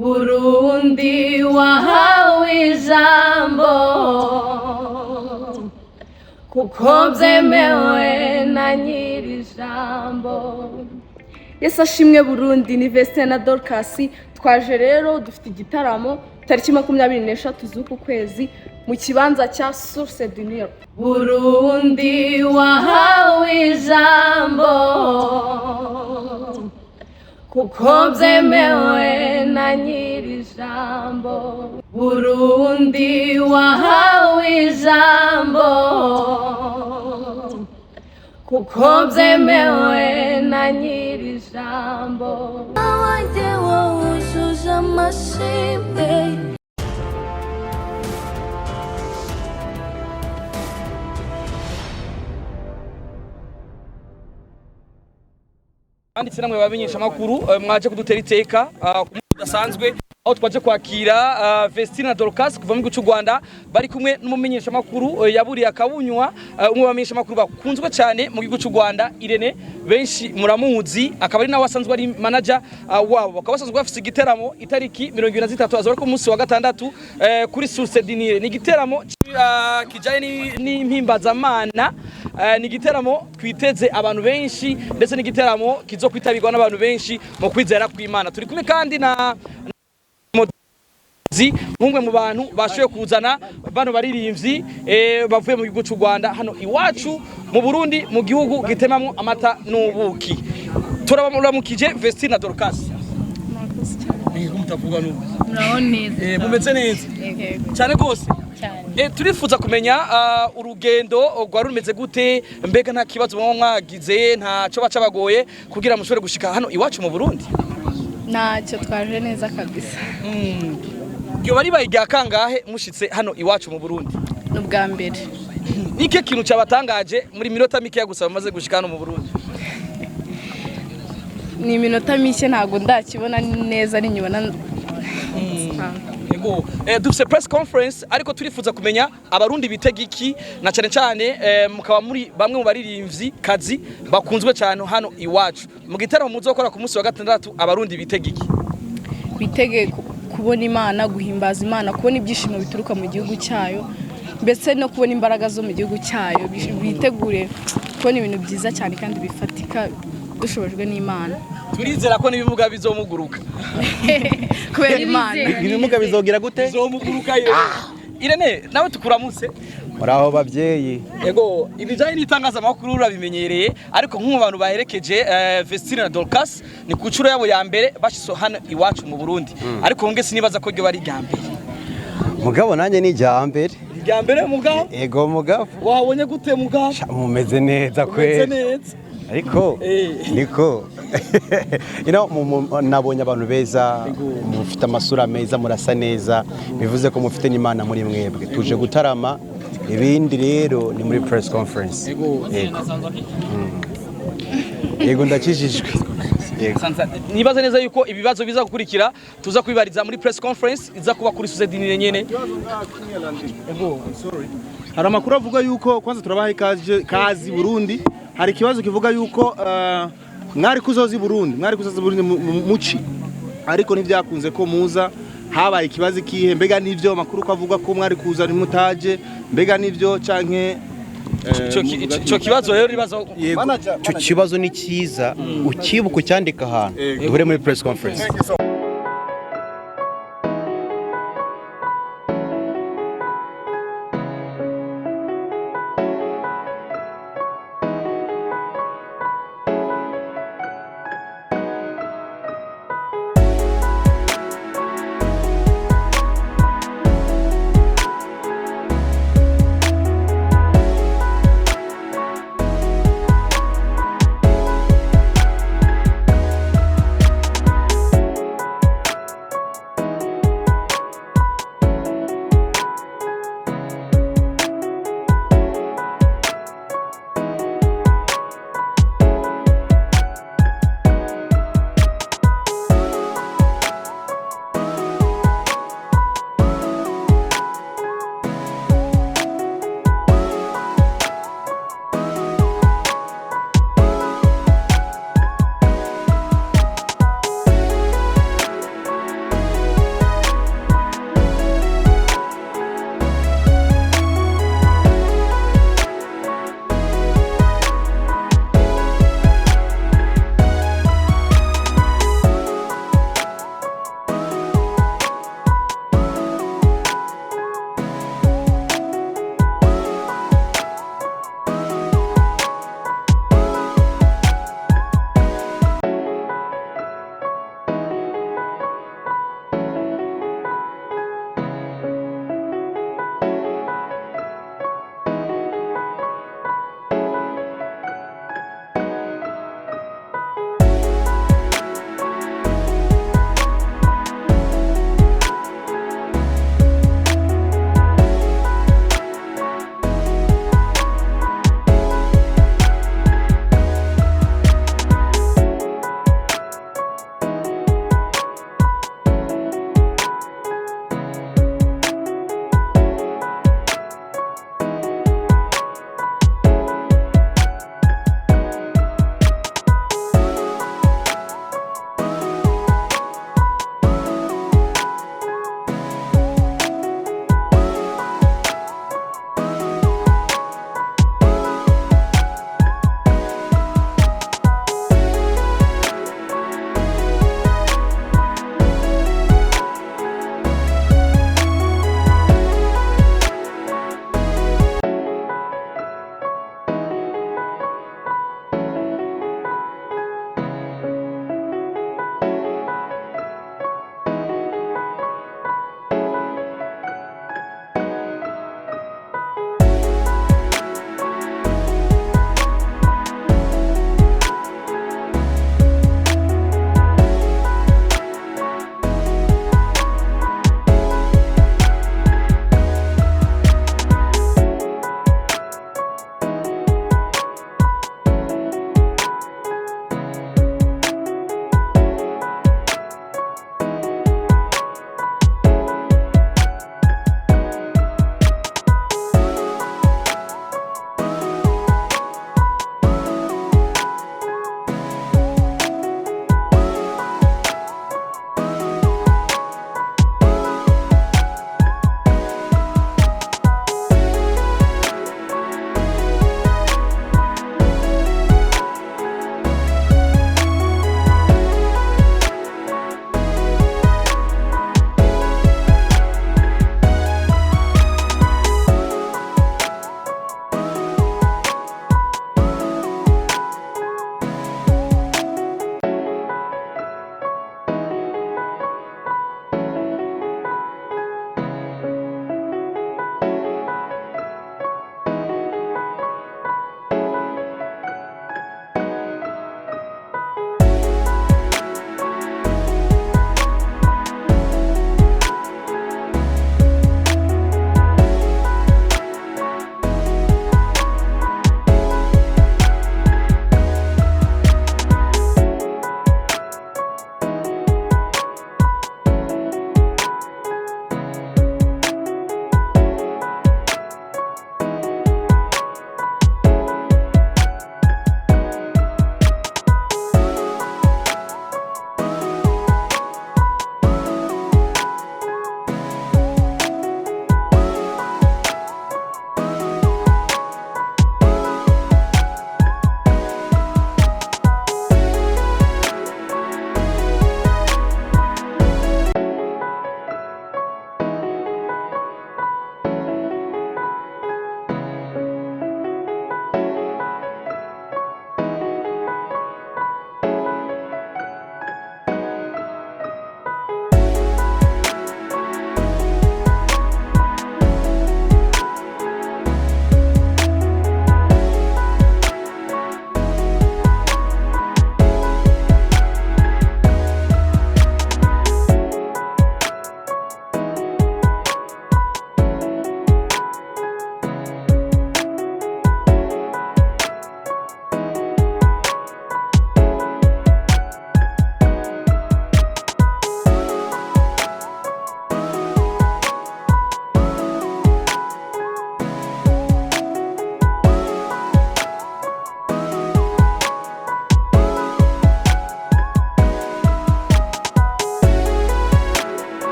Burundi wahawe ijambo kuko byemewe na nyiri ijambo. Yesu ashimwe Burundi ni Vestine na Dorcas. Twaje rero dufite igitaramo tariki 24 z'uku kwezi mu kibanza cya Source du Nil. Burundi wahawe ijambo kuko byemewe na nyiri ijambo. Burundi wahawe ijambo kuko byemewe na nyiri ijambo. Awajye wujuje amashimwe. Anditse namwe babinyesha makuru mwaje kudutera iteka kudasanzwe aho twaje kwakira Vestine na Dorcas kuva mu gihugu cy'u Rwanda bari kumwe n'umumenyesha makuru yaburiye akabunywa umwe bamenyesha makuru bakunzwe cyane mu gihugu cy'u Rwanda Irene benshi muramuzi akaba ari nawe asanzwe ari manager wabo bakaba basanzwe bafite igiteramo itariki 23 azora ku munsi wa gatandatu kuri Source du Nil. Ni igiteramo kijanye n'impimbazamana, ni igiteramo twiteze abantu benshi ndetse ni igiteramo kizokwitabirwa n'abantu benshi mu kwizera kw'Imana. Turi kumwe kandi na umwe mu bantu bashoye kuzana bano baririmbyi bavuye mu gihugu cy'u Rwanda hano iwacu mu Burundi mu gihugu gitemamwo amata n'ubuki. Turabamuramukije Vestine na Dorcas. Mumeze neza cyane gose. Turifuza kumenya urugendo rwa rumeze gute, mbega nta kibazo mwagize, nta cyo baca bagoye kugira mushobore gushika hano iwacu mu Burundi? Ntacyo twaje neza kabisa. Iyo bari bayijya kangahe mushitse hano iwacu mu Burundi? N'ubwa mbere. Nike kintu cyabatangaje muri minota mike gusa bamaze gushika hano mu Burundi? Ni minota mike ntago ndakibona neza ari nyibona. Dufise press conference ariko turifuza kumenya abarundi bitega iki na cyane cyane mukaba muri bamwe mu baririmbyi kazi bakunzwe cyane hano iwacu. Mu gitaramo muzokora ku munsi wa gatandatu abarundi bitega iki? Bitege kubona Imana, guhimbaza Imana, kubona ibyishimo bituruka mu gihugu cyayo, mbese no kubona imbaraga zo mu gihugu cyayo. Bitegure kubona ibintu byiza cyane kandi bifatika dushobojwe n'Imana. Turizera ko nibimuga bizomuguruka. Kubera Imana. Ibimuga bizogira gute? Bizomuguruka Irene, nawe tukuramutse. Muraho bavyeyi. Yego, ibijanye n'itangazamakuru urabimenyereye ariko nk'umuntu baherekeje Vestine na Dorcas ni kucuro yabo ya mbere bashiso hano iwacu mu Burundi. Ariko nge sinibaza ko ryo bari ryambere. Mugabo nanje ni ryambere. Ryambere mugabo? Ego mugabo. Wabonye gute mugabo? Mumeze neza kwe. Mumeze neza. Ariko niko nabonye abantu beza, mufite amasura meza, murasa neza, bivuze ko mufite n'Imana muri mwebwe. Tuje gutarama, ibindi rero ni muri press conference. Yego ndakijijwe. Nibaza neza yuko ibibazo biza gukurikira tuza kwibariza muri press conference iza kuba kuri Source du Nil nyene. Hari amakuru avuga yuko kwanza turabaha kazi Burundi. Hari kibazo kivuga yuko mwari kuzoza Burundi, muci ariko ntivyakunze ko muza. Habaye ikibazo kihe? Mbega nivyo makuru ko avuga ko mwari kuza nimutaje, mbega nivyo canke cyo kibazo rero ribazo cyo kibazo ni cyiza ukibuka cyandika ahantu duhure muri press conference.